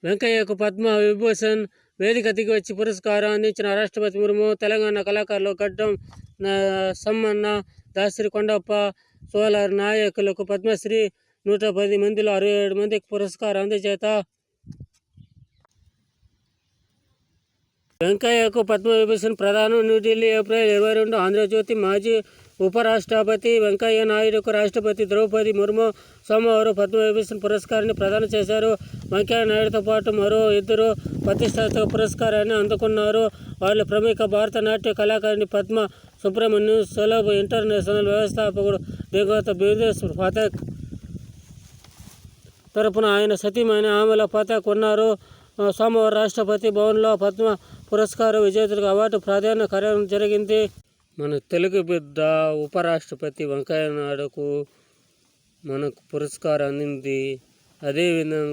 వెంకయ్యకు పద్మ విభూషణ్ వేదిక దిగి వచ్చి పురస్కారం అందించిన రాష్ట్రపతి ముర్ము, తెలంగాణ కళాకారులు గడ్డం సమ్మన్న, దాసరి కొండప్ప, సోలార్ నాయకులకు పద్మశ్రీ 110 మందిలో 67 మందికి పురస్కారం అందజేత వెంకయ్యకు పద్మవిభూషణ్ ప్రదానం న్యూఢిల్లీ, ఏప్రిల్ 22. ఆంధ్రజ్యోతి మాజీ ఉపరాష్ట్రపతి వెంకయ్య నాయుడుకు రాష్ట్రపతి ద్రౌపది ముర్ము సోమవారం పద్మవిభూషణ్ పురస్కారాన్ని ప్రదానం చేశారు. వెంకయ్య నాయుడుతో పాటు మరో 2 ప్రతిష్టాత్మక పురస్కారాన్ని అందుకున్నారు. వాళ్ళు ప్రముఖ భారత నాట్య కళాకారిణి పద్మ సుబ్రహ్మణ్యం, సులభ్ ఇంటర్నేషనల్ వ్యవస్థాపకుడు దిగోత బిందేశ్వర్ పథక్ తరపున ఆయన సతీమణి ఆమెల పథక్ ఉన్నారు. సోమవారం రాష్ట్రపతి భవన్లో పద్మ పురస్కార విజేతలకు అవార్డు ప్రదాన కార్యక్రమం జరిగింది. మన తెలుగు బిడ్డ ఉపరాష్ట్రపతి వెంకయ్య నాయుడుకు మనకు పురస్కారం అందింది. అదేవిధంగా